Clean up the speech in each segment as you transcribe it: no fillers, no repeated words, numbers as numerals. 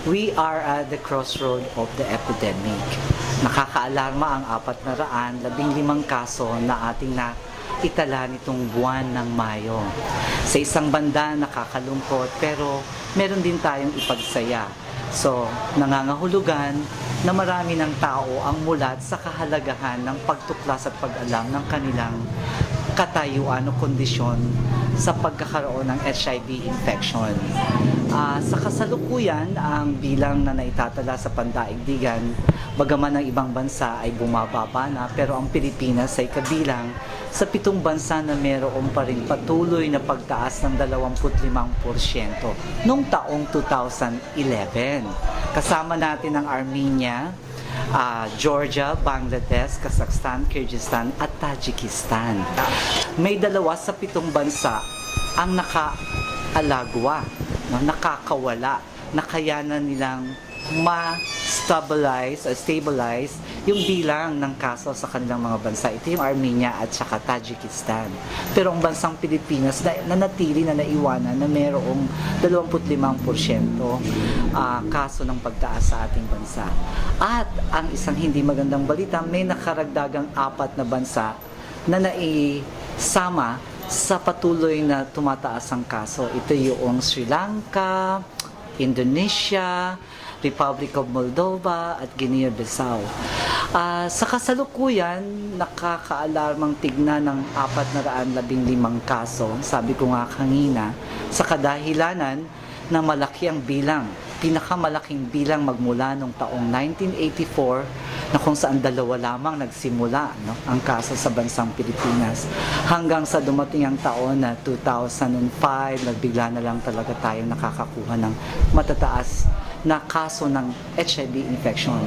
We are at the crossroad of the epidemic. Nakakaalarma ang 415 kaso na ating itala nitong buwan ng Mayo. Sa isang banda, nakakalungkot pero meron din tayong ipagsaya. So, nangangahulugan na marami ng tao ang mulat sa kahalagahan ng pagtuklas at pag-alam ng kanilang katayuan o kondisyon sa pagkakaroon ng HIV infection. Sa kasalukuyan, ang bilang na naitatala sa pandaigdigan, bagaman ng ibang bansa ay bumababa na, pero ang Pilipinas ay kabilang sa 7 bansa na mayroon pa rin patuloy na pagtaas ng 25% noong taong 2011. Kasama natin ang Armenia, Georgia, Bangladesh, Kazakhstan, Kyrgyzstan at Tajikistan. May 2 sa 7 bansa ang nakaalagwa, nakakawala, na kaya na nilang stabilize yung bilang ng kaso sa kanilang mga bansa. Ito yung Armenia at saka Tajikistan. Pero ang bansang Pilipinas nanatili na naiwanan na mayroong 25% kaso ng pagtaas sa ating bansa. At ang isang hindi magandang balita, may nakaragdagang 4 na bansa na naisama sa patuloy na tumataas ang kaso. Ito yung Sri Lanka, Indonesia, Republic of Moldova at Guinea-Bissau. Sa kasalukuyan, nakakaalarmang tignan ng 415 kaso, sabi ko nga kanina, sa kadahilanan na malaki ang bilang, pinakamalaking bilang magmula noong taong 1984 na kung saan 2 lamang nagsimula ang kaso sa bansang Pilipinas hanggang sa dumating ang taon na 2005, nagbigla na lang talaga tayong nakakakuha ng matataas na kaso ng HIV infection.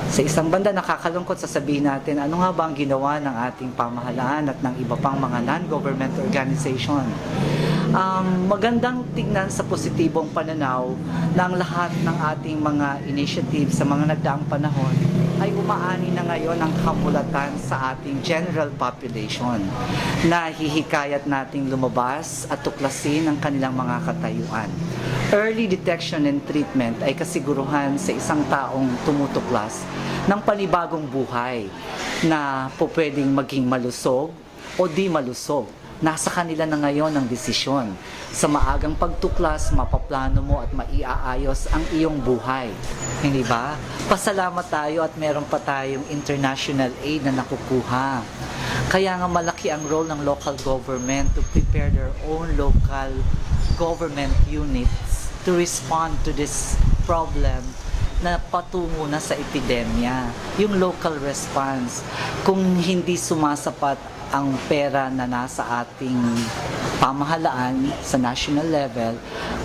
Sa isang banda, nakakalungkot, sasabihin natin, ano nga ba ang ginawa ng ating pamahalaan at ng iba pang mga non-government organization? Magandang tignan sa positibong pananaw na ang lahat ng ating mga initiatives sa mga nagdaang panahon ay umaani na ngayon ang kamulatan sa ating general population na hihikayat nating lumabas at tuklasin ang kanilang mga katayuan. Early detection and treatment ay kasiguruhan sa isang taong tumutuklas ng panibagong buhay na pwedeng maging malusog o di malusog. Nasa kanila na ngayon ang desisyon. Sa maagang pagtuklas, mapaplano mo at maiaayos ang iyong buhay. Hindi ba? Pasalamat tayo at meron pa tayong international aid na nakukuha. Kaya nga malaki ang role ng local government to prepare their own local government units to respond to this problem na patungo na sa epidemya. Yung local response, kung hindi sumasapat ang pera na nasa ating pamahalaan sa national level,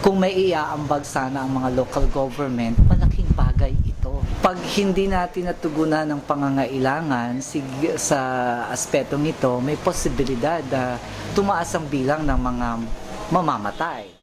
kung may iaambag sana ang mga local government, malaking bagay ito. Pag hindi natin natugunan ng pangangailangan sa aspetong ito, may posibilidad na tumaas ang bilang ng mga mamamatay.